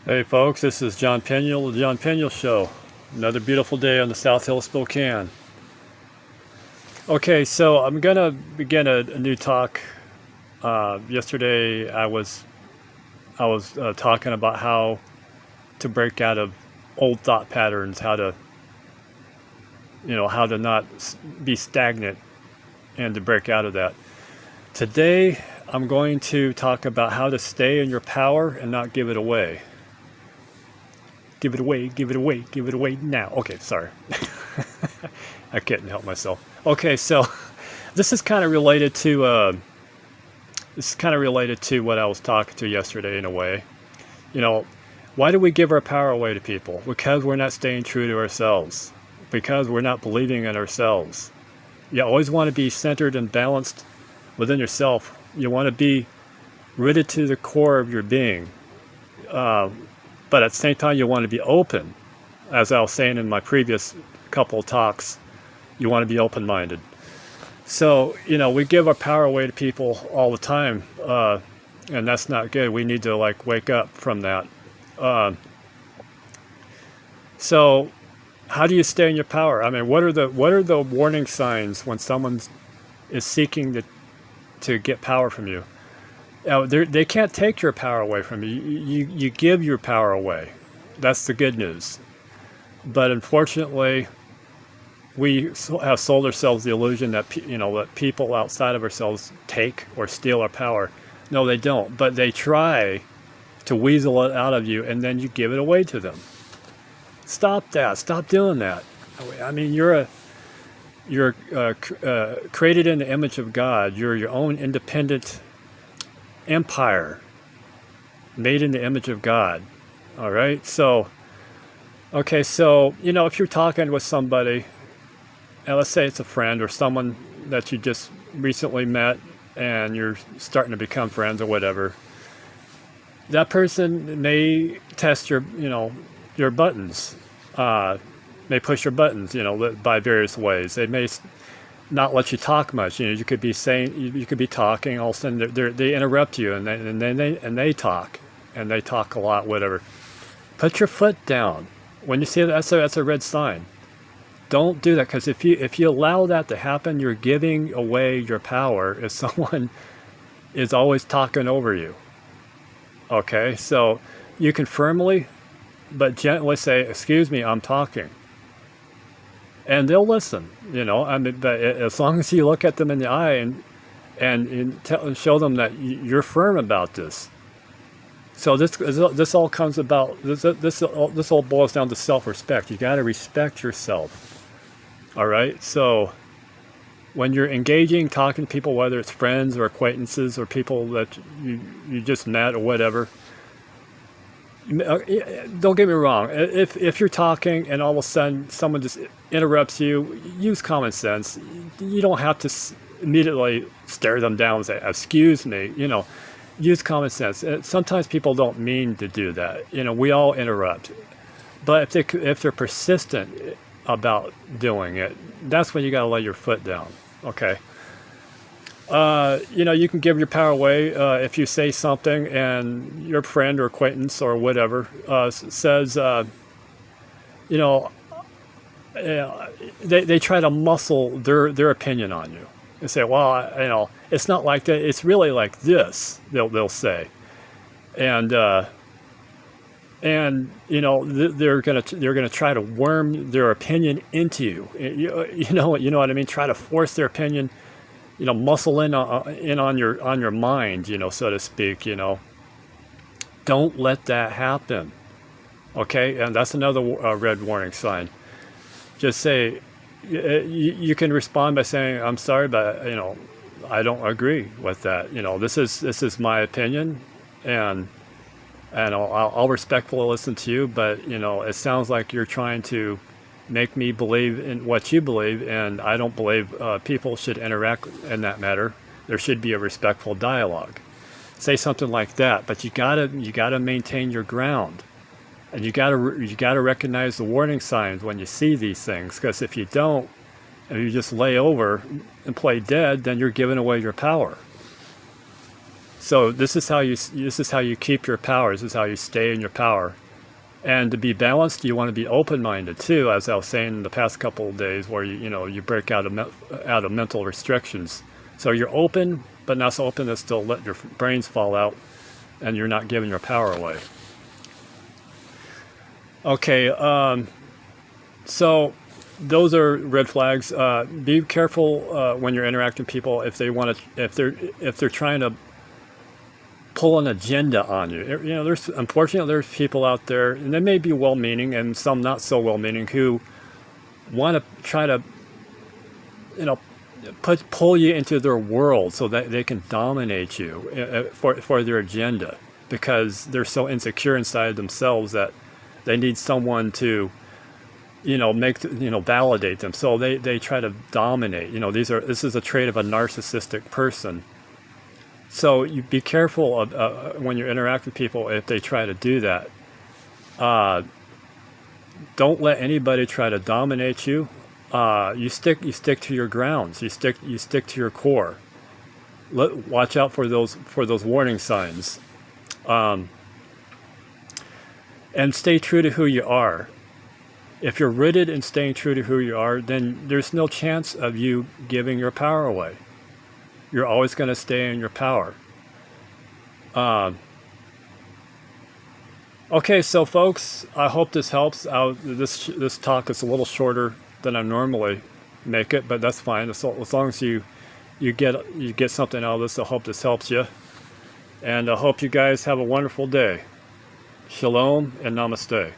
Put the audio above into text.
Hey folks, this is John Peniel, the John Peniel Show. Another beautiful day on the South Hill of Spokane. Okay, so I'm gonna begin a new talk. Yesterday I was talking about how to break out of old thought patterns, how to not be stagnant, and to break out of that. Today I'm going to talk about how to stay in your power and not give it away. Give it away, give it away, give it away now. Okay, sorry. I couldn't help myself. Okay, so this is kind of related to what I was talking to yesterday in a way. You know, why do we give our power away to people? Because we're not staying true to ourselves. Because we're not believing in ourselves. You always want to be centered and balanced within yourself. You want to be rooted to the core of your being. But at the same time, you want to be open. As I was saying in my previous couple of talks, you want to be open-minded. So, we give our power away to people all the time, and that's not good. We need to wake up from that. So, how do you stay in your power? I mean, what are the warning signs when someone is seeking to get power from you? They can't take your power away from you. You give your power away. That's the good news. But unfortunately, we have sold ourselves the illusion that that people outside of ourselves take or steal our power. No, they don't. But they try to weasel it out of you, and then you give it away to them. Stop that. Stop doing that. I mean, you're created in the image of God. You're your own independent empire made in the image of God. All right. So, okay. So, if you're talking with somebody, and let's say it's a friend or someone that you just recently met and you're starting to become friends or whatever, that person may test your buttons, may push your buttons, by various ways. They may not let you talk much. You could be talking, all of a sudden they interrupt you, and they talk a lot, whatever. Put your foot down. When you see that, that's a red sign. Don't do that, because if you allow that to happen, you're giving away your power if someone is always talking over you. Okay, so you can firmly but gently say, "Excuse me, I'm talking." And they'll listen, I mean, but as long as you look at them in the eye and show them that you're firm about this. So this all comes about. This all boils down to self-respect. You got to respect yourself. All right. So when you're engaging, talking to people, whether it's friends or acquaintances or people that you just met or whatever. Don't get me wrong. If you're talking and all of a sudden someone just interrupts you, use common sense. You don't have to immediately stare them down and say, "Excuse me." Use common sense. Sometimes people don't mean to do that. We all interrupt. But if they're persistent about doing it, that's when you got to lay your foot down. Okay. You can give your power away if you say something and your friend or acquaintance or whatever says, they try to muscle their opinion on you. They say, "Well, it's not like that. It's really like this." They'll say, and they're gonna try to worm their opinion into you. You know what I mean? Try to force their opinion. Muscle in on your mind, so to speak. Don't let that happen. Okay, and that's another red warning sign. Just say, you can respond by saying, "I'm sorry, but I don't agree with that. This is my opinion, and I'll respectfully listen to you, but it sounds like you're trying to make me believe in what you believe, and I don't believe people should interact in that matter. There should be a respectful dialogue." Say something like that, but you gotta maintain your ground, and you gotta recognize the warning signs when you see these things. Because if you don't, and you just lay over and play dead, then you're giving away your power. So this is how you keep your power. This is how you stay in your power. And to be balanced, you want to be open-minded too, as I was saying in the past couple of days, where you break out of mental restrictions. So you're open, but not so open as to let your brains fall out, and you're not giving your power away. Okay, so those are red flags. Be careful when you're interacting with people if they're trying to pull an agenda on you. Unfortunately there's people out there, and they may be well-meaning and some not so well-meaning, who want to try to pull you into their world so that they can dominate you for their agenda, because they're so insecure inside themselves that they need someone to validate them. So they try to dominate. This is a trait of a narcissistic person. So you be careful when you interact with people if they try to do that. Don't let anybody try to dominate you. You stick to your grounds. You stick to your core. Watch out for those warning signs, and stay true to who you are. If you're rooted in staying true to who you are, then there's no chance of you giving your power away. You're always going to stay in your power. Okay, so folks, I hope this helps out. This talk is a little shorter than I normally make it, but that's fine. As long as you get something out of this, I hope this helps you. And I hope you guys have a wonderful day. Shalom and namaste.